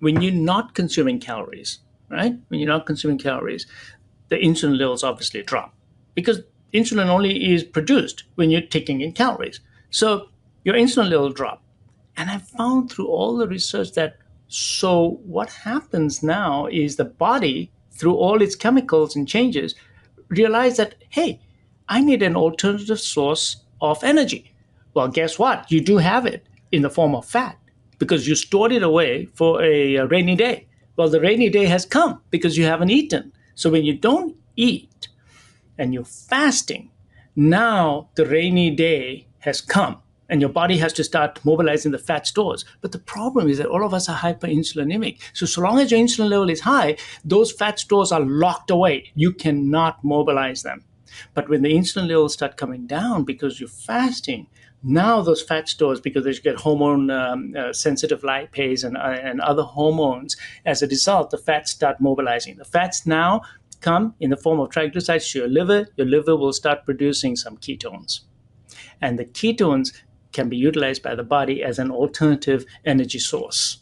when you're not consuming calories, right? When you're not consuming calories, the insulin levels obviously drop because insulin only is produced when you're taking in calories. So your insulin level drop. And I found through all the research that so what happens now is the body, through all its chemicals and changes, realize that, hey, I need an alternative source of energy. Well, guess what? You do have it in the form of fat because you stored it away for a rainy day. Well, the rainy day has come because you haven't eaten. So when you don't eat and you're fasting, now the rainy day has come and your body has to start mobilizing the fat stores. But the problem is that all of us are hyperinsulinemic. So long as your insulin level is high, those fat stores are locked away. You cannot mobilize them. But when the insulin levels start coming down because you're fasting, now those fat stores, because they get hormone sensitive lipase and other hormones, as a result, the fats start mobilizing. The fats now come in the form of triglycerides to your liver. Your liver will start producing some ketones. And the ketones can be utilized by the body as an alternative energy source.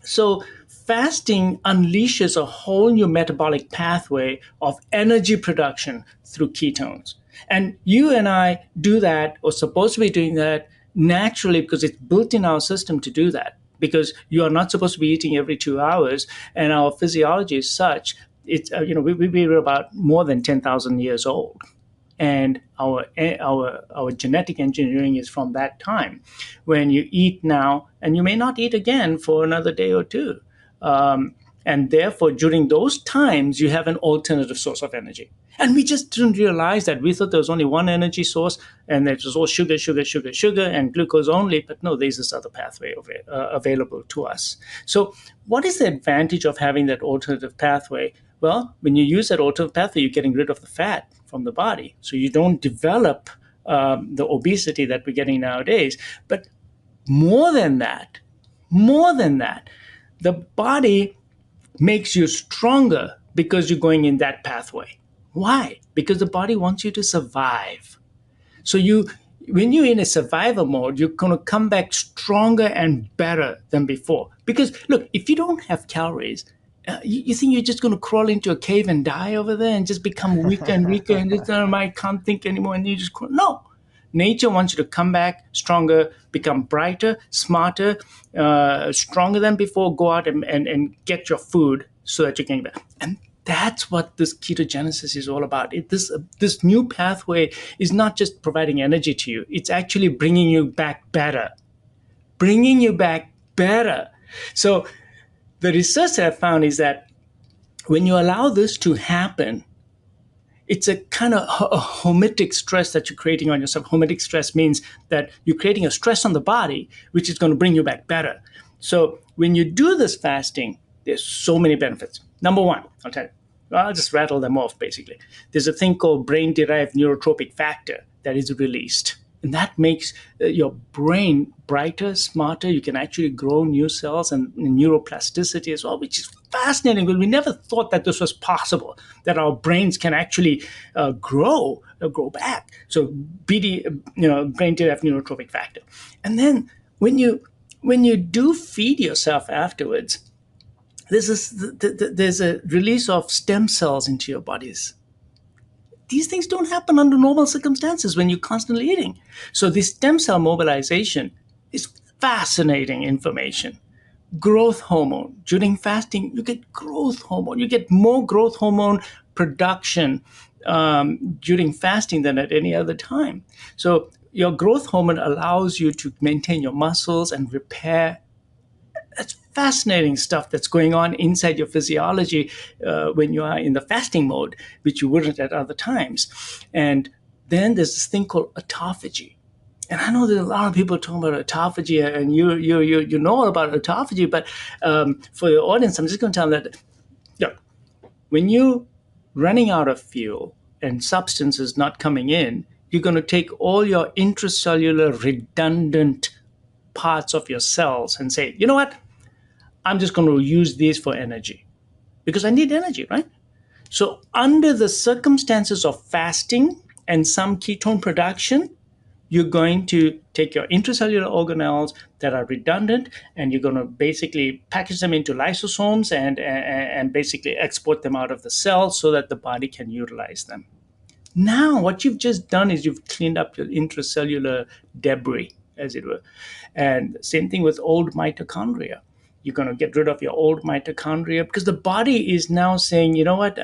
So fasting unleashes a whole new metabolic pathway of energy production through ketones. And you and I do that, or supposed to be doing that, naturally because it's built in our system to do that. Because you are not supposed to be eating every 2 hours, and our physiology is such. It's we're about more than 10,000 years old, and our genetic engineering is from that time when you eat now and you may not eat again for another day or two, and therefore during those times you have an alternative source of energy. And we just didn't realize that. We thought there was only one energy source and it was all sugar, sugar, sugar, sugar, and glucose only. But no, there's this other pathway available to us. So what is the advantage of having that alternative pathway? Well, when you use that alternative pathway, you're getting rid of the fat from the body. So you don't develop the obesity that we're getting nowadays. But more than that, the body makes you stronger because you're going in that pathway. Why? Because the body wants you to survive. So when you're in a survival mode, you're going to come back stronger and better than before. Because look, if you don't have calories, you think you're just going to crawl into a cave and die over there and just become weaker and weaker and just, I can't think anymore, and you just crawl. No. Nature wants you to come back stronger, become brighter, smarter, stronger than before, go out and get your food so that you can get back. And that's what this ketogenesis is all about. This new pathway is not just providing energy to you. It's actually bringing you back better. Bringing you back better. So the research that I found is that when you allow this to happen, it's a kind of a hormetic stress that you're creating on yourself. Hormetic stress means that you're creating a stress on the body, which is going to bring you back better. So when you do this fasting, there's so many benefits. Number one, I'll tell you. I'll just rattle them off, basically. There's a thing called brain-derived neurotropic factor that is released. And that makes your brain brighter, smarter. You can actually grow new cells and neuroplasticity as well, which is fascinating. We never thought that this was possible, that our brains can actually grow back. So brain-derived neurotropic factor. And then when you do feed yourself afterwards, there's a release of stem cells into your bodies. These things don't happen under normal circumstances when you're constantly eating. So this stem cell mobilization is fascinating information. Growth hormone. During fasting, you get growth hormone. You get more growth hormone production during fasting than at any other time. So your growth hormone allows you to maintain your muscles and repair. That's fascinating stuff that's going on inside your physiology when you are in the fasting mode, which you wouldn't at other times. And then there's this thing called autophagy. And I know that a lot of people are talking about autophagy, and you know all about autophagy, but for the audience, I'm just going to tell them that, look, when you're running out of fuel and substances not coming in, you're going to take all your intracellular redundant parts of your cells and say, you know what? I'm just going to use these for energy because I need energy, right? So under the circumstances of fasting and some ketone production, You're going to take your intracellular organelles that are redundant, and you're going to basically package them into lysosomes and basically export them out of the cell so that the body can utilize them. Now, what you've just done is you've cleaned up your intracellular debris, as it were. And same thing with old mitochondria. You're going to get rid of your old mitochondria because the body is now saying, you know what,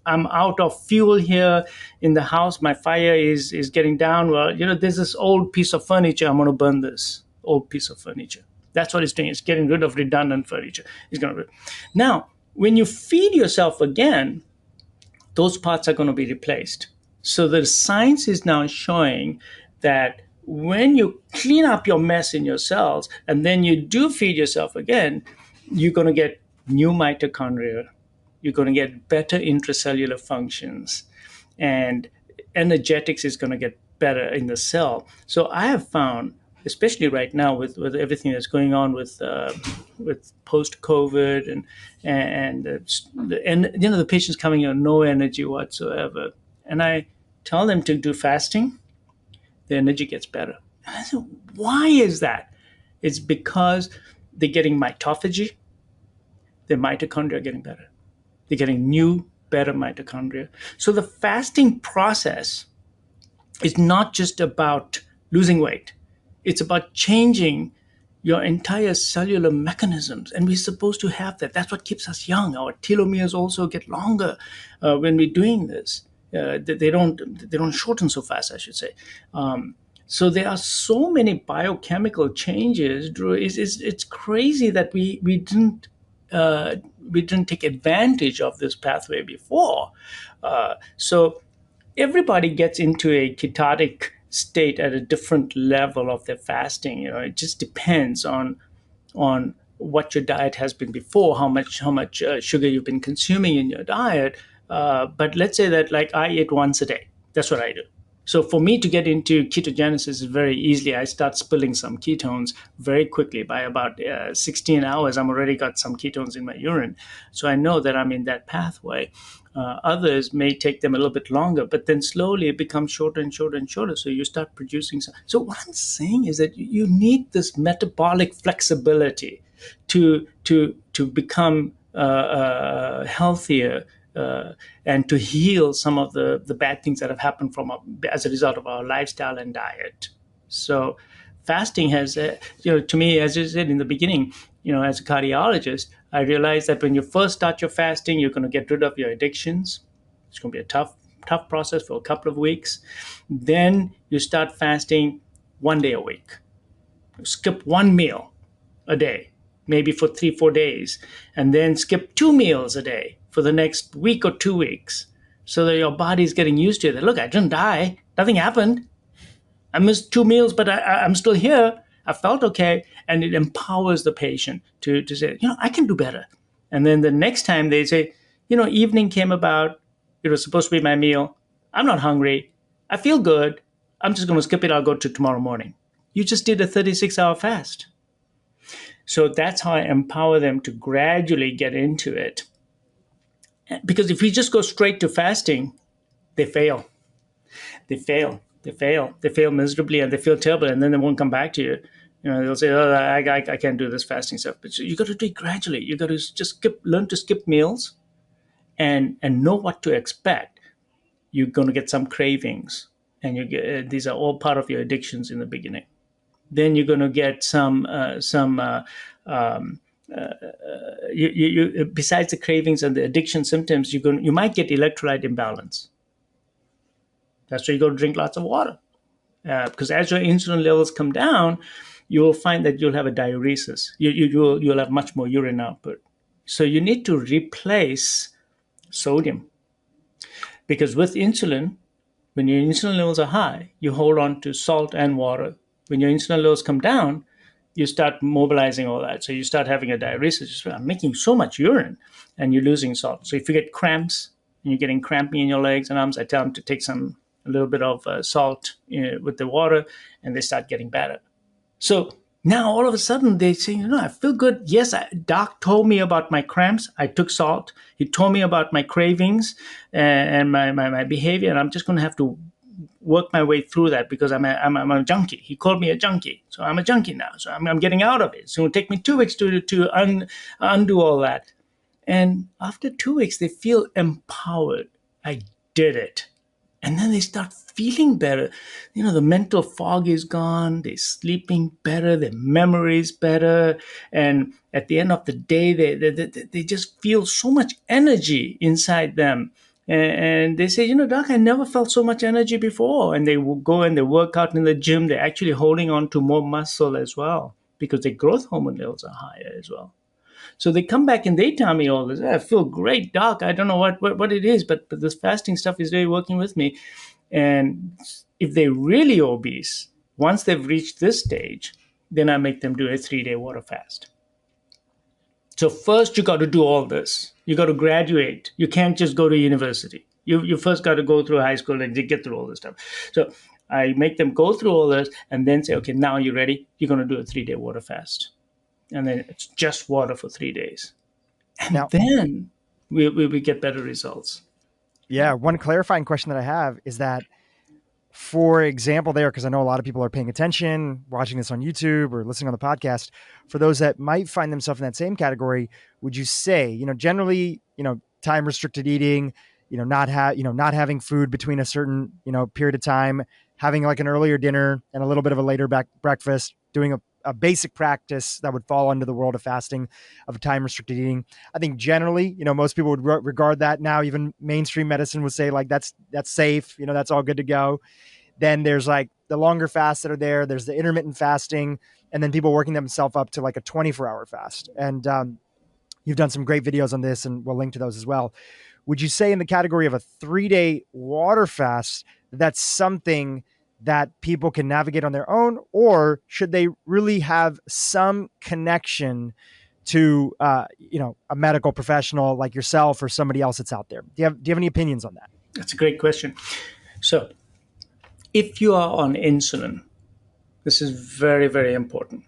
I'm out of fuel here in the house. My fire is getting down. Well, there's this old piece of furniture. I'm going to burn this old piece of furniture. That's what it's doing. It's getting rid of redundant furniture. It's going to. Now, when you feed yourself again, those parts are going to be replaced. So the science is now showing that when you clean up your mess in your cells and then you do feed yourself again, you're going to get new mitochondria. You're going to get better intracellular functions, and energetics is going to get better in the cell. So I have found, especially right now with everything that's going on with post COVID and the patients coming in with no energy whatsoever, and I tell them to do fasting, the energy gets better. And I said, why is that? It's because they're getting mitophagy, their mitochondria are getting better. They're getting new, better mitochondria. So the fasting process is not just about losing weight. It's about changing your entire cellular mechanisms. And we're supposed to have that. That's what keeps us young. Our telomeres also get longer when we're doing this. They don't shorten so fast, I should say. So there are so many biochemical changes, Drew. It's crazy that we didn't take advantage of this pathway before. So everybody gets into a ketotic state at a different level of their fasting. It just depends on what your diet has been before, how much sugar you've been consuming in your diet. But let's say that, like, I eat once a day. That's what I do. So for me to get into ketogenesis is very easily. I start spilling some ketones very quickly. By about 16 hours, I'm already got some ketones in my urine. So I know that I'm in that pathway. Others may take them a little bit longer, but then slowly it becomes shorter and shorter and shorter. So you start producing some. So what I'm saying is that you need this metabolic flexibility to become healthier, and to heal some of the bad things that have happened as a result of our lifestyle and diet. So fasting has, to me, as you said in the beginning, as a cardiologist, I realized that when you first start your fasting, you're going to get rid of your addictions. It's going to be a tough process for a couple of weeks. Then you start fasting 1 day a week. Skip one meal a day, maybe for 3-4 days, and then skip 2 meals a day for the next week or 2 weeks, so that your body's getting used to it. Look, I didn't die. Nothing happened. I missed 2 meals, but I'm still here. I felt okay. And it empowers the patient to say, I can do better. And then the next time they say, evening came about. It was supposed to be my meal. I'm not hungry. I feel good. I'm just going to skip it. I'll go to tomorrow morning. You just did a 36-hour fast. So that's how I empower them to gradually get into it. Because if we just go straight to fasting, they fail. They fail miserably, and they feel terrible, and then they won't come back to you. They'll say, "Oh, I can't do this fasting stuff." But you got to do it gradually. You got to just learn to skip meals, and know what to expect. You're going to get some cravings, and these are all part of your addictions in the beginning. Then you're going to get besides the cravings and the addiction symptoms, you might get electrolyte imbalance. That's why you got to drink lots of water, because as your insulin levels come down, you will find that you'll have a diuresis. You'll have much more urine output. So you need to replace sodium, because with insulin, when your insulin levels are high, you hold on to salt and water. When your insulin levels come down, you start mobilizing all that. So you start having a diuresis. I'm making so much urine, and you're losing salt. So if you get cramps and you're getting cramping in your legs and arms, I tell them to take a little bit of salt with the water, and they start getting better. So now all of a sudden they say, I feel good. Yes, doc told me about my cramps. I took salt. He told me about my cravings and my behavior, and I'm just going to have to work my way through that because I'm a junkie. He called me a junkie, so I'm a junkie now. So I'm getting out of it. So it'll take me 2 weeks to undo all that. And after 2 weeks, they feel empowered. I did it. And then they start feeling better. The mental fog is gone. They're sleeping better. Their memory is better. And at the end of the day, they just feel so much energy inside them. And they say, Doc, I never felt so much energy before. And they will go and they work out in the gym. They're actually holding on to more muscle as well because their growth hormone levels are higher as well. So they come back and they tell me all this. I feel great, doc. I don't know what it is, but this fasting stuff is really working with me. And if they're really obese, once they've reached this stage, then I make them do a 3-day water fast. So first you got to do all this. You got to graduate. You can't just go to university. You first got to go through high school and get through all this stuff. So I make them go through all this and then say, okay, now you're ready. You're going to do a 3-day water fast. And then it's just water for 3 days. And Now, then we get better results. yeah, one clarifying question that I have is that, for example, there, because I know a lot of people are paying attention, watching this on YouTube or listening on the podcast, for those that might find themselves in that same category, would you say, generally, time restricted eating, not having food between a certain, period of time, having like an earlier dinner and a little bit of a later breakfast, doing a basic practice that would fall under the world of fasting, of time restricted eating. I think generally, most people would regard that now. Even mainstream medicine would say like that's safe, that's all good to go. Then there's like the longer fasts that are there. There's the intermittent fasting, and then people working themselves up to like a 24-hour fast. And you've done some great videos on this, and we'll link to those as well. Would you say in the category of a 3-day water fast, that's something that people can navigate on their own, or should they really have some connection to, a medical professional like yourself or somebody else that's out there? Do you have any opinions on that? That's a great question. So if you are on insulin, this is very, very important.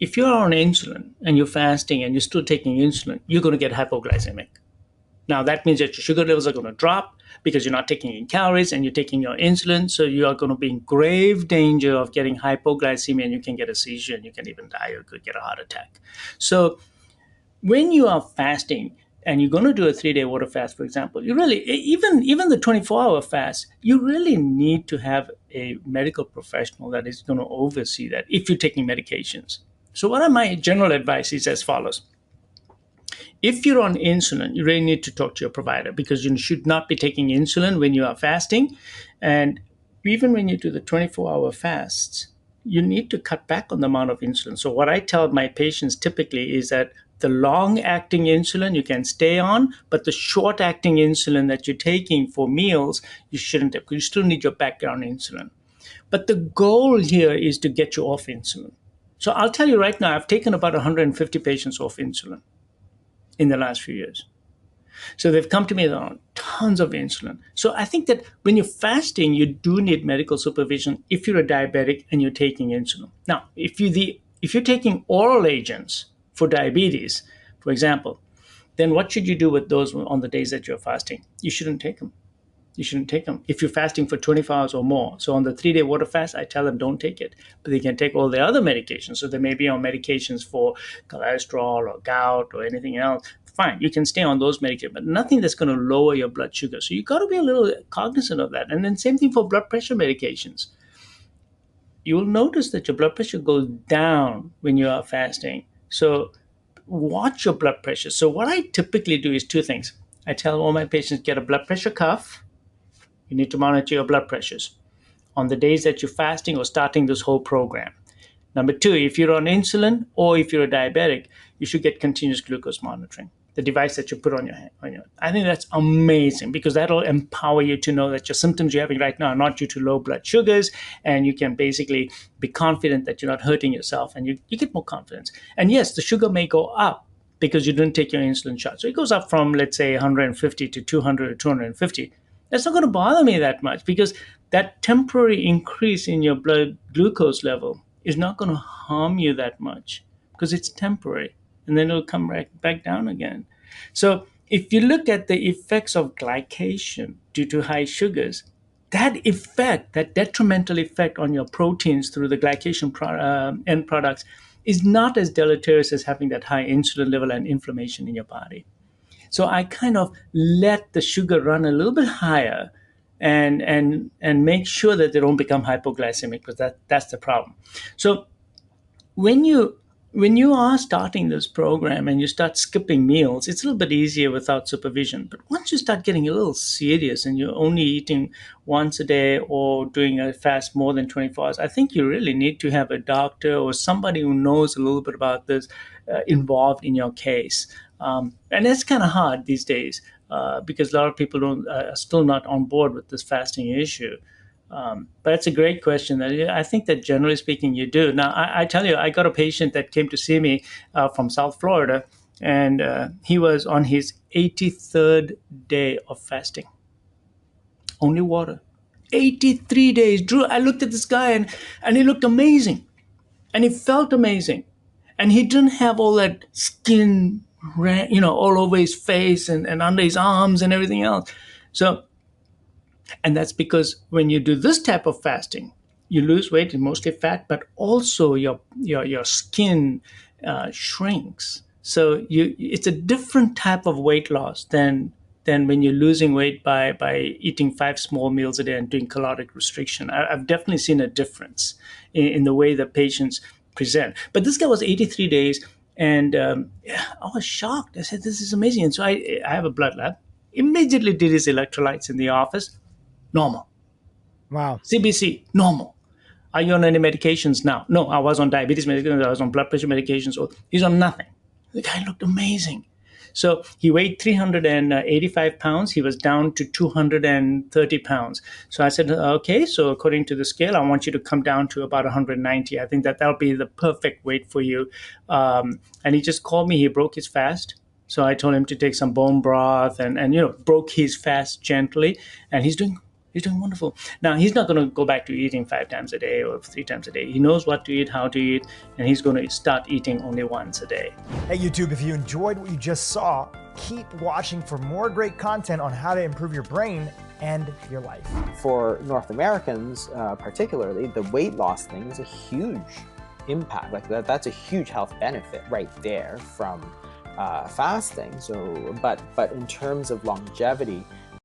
If you are on insulin and you're fasting and you're still taking insulin, you're going to get hypoglycemic. Now, that means that your sugar levels are going to drop because you're not taking in calories and you're taking your insulin. So you are going to be in grave danger of getting hypoglycemia, and you can get a seizure and you can even die or could get a heart attack. So when you are fasting and you're going to do a 3-day water fast, for example, you really, even the 24-hour fast, you really need to have a medical professional that is going to oversee that if you're taking medications. So what my general advice is as follows. If you're on insulin, you really need to talk to your provider because you should not be taking insulin when you are fasting. And even when you do the 24-hour fasts, you need to cut back on the amount of insulin. So what I tell my patients typically is that the long-acting insulin you can stay on, but the short-acting insulin that you're taking for meals, you shouldn't have, because you still need your background insulin. But the goal here is to get you off insulin. So I'll tell you right now, I've taken about 150 patients off insulin in the last few years. So they've come to me on tons of insulin. So I think that when you're fasting, you do need medical supervision if you're a diabetic and you're taking insulin. Now, if you're taking oral agents for diabetes, for example, then what should you do with those on the days that you're fasting? You shouldn't take them. You shouldn't take them if you're fasting for 24 hours or more. So on the 3-day water fast, I tell them don't take it, but they can take all the other medications. So they may be on medications for cholesterol or gout or anything else. Fine, you can stay on those medications, but nothing that's going to lower your blood sugar. So you got to be a little cognizant of that. And then same thing for blood pressure medications. You will notice that your blood pressure goes down when you are fasting. So watch your blood pressure. So what I typically do is 2 things. I tell all my patients, get a blood pressure cuff. You need to monitor your blood pressures on the days that you're fasting or starting this whole program. Number 2, if you're on insulin or if you're a diabetic, you should get continuous glucose monitoring, the device that you put on your hand. I think that's amazing because that'll empower you to know that your symptoms you're having right now are not due to low blood sugars, and you can basically be confident that you're not hurting yourself, and you get more confidence. And yes, the sugar may go up because you didn't take your insulin shot. So it goes up from, let's say, 150 to 200 or 250. That's not going to bother me that much because that temporary increase in your blood glucose level is not going to harm you that much because it's temporary, and then it'll come right back down again. So if you look at the effects of glycation due to high sugars, that effect, that detrimental effect on your proteins through the glycation end products, is not as deleterious as having that high insulin level and inflammation in your body. So I kind of let the sugar run a little bit higher, and make sure that they don't become hypoglycemic, because that's the problem. So when you are starting this program and you start skipping meals, it's a little bit easier without supervision. But once you start getting a little serious and you're only eating once a day or doing a fast more than 24 hours, I think you really need to have a doctor or somebody who knows a little bit about this involved in your case. And that's kind of hard these days, because a lot of people are still not on board with this fasting issue. But it's a great question. I think that generally speaking, you do. Now, I tell you, I got a patient that came to see me from South Florida, and he was on his 83rd day of fasting. Only water. 83 days. Drew, I looked at this guy, and he looked amazing. And he felt amazing. And he didn't have all that skin, all over his face and under his arms and everything else. So, and that's because when you do this type of fasting, you lose weight, and mostly fat, but also your skin shrinks. So it's a different type of weight loss than when you're losing weight by eating 5 small meals a day and doing caloric restriction. I've definitely seen a difference in the way that patients present. But this guy was 83 days, and I was shocked. I said, "This is amazing." And so I have a blood lab. Immediately did his electrolytes in the office. Normal. Wow. CBC, normal. Are you on any medications now? No, I was on diabetes medications. I was on blood pressure medications. So he's on nothing. The guy looked amazing. So he weighed 385 pounds. He was down to 230 pounds. So I said, okay, so according to the scale, I want you to come down to about 190. I think that'll be the perfect weight for you. And he just called me. He broke his fast. So I told him to take some bone broth and broke his fast gently. And he's doing wonderful. Now, he's not going to go back to eating 5 times a day or 3 times a day. He knows what to eat, how to eat, and he's going to start eating only once a day. Hey, YouTube, if you enjoyed what you just saw, keep watching for more great content on how to improve your brain and your life. For North Americans, particularly, the weight loss thing is a huge impact. Like that's a huge health benefit right there from fasting. So, but in terms of longevity,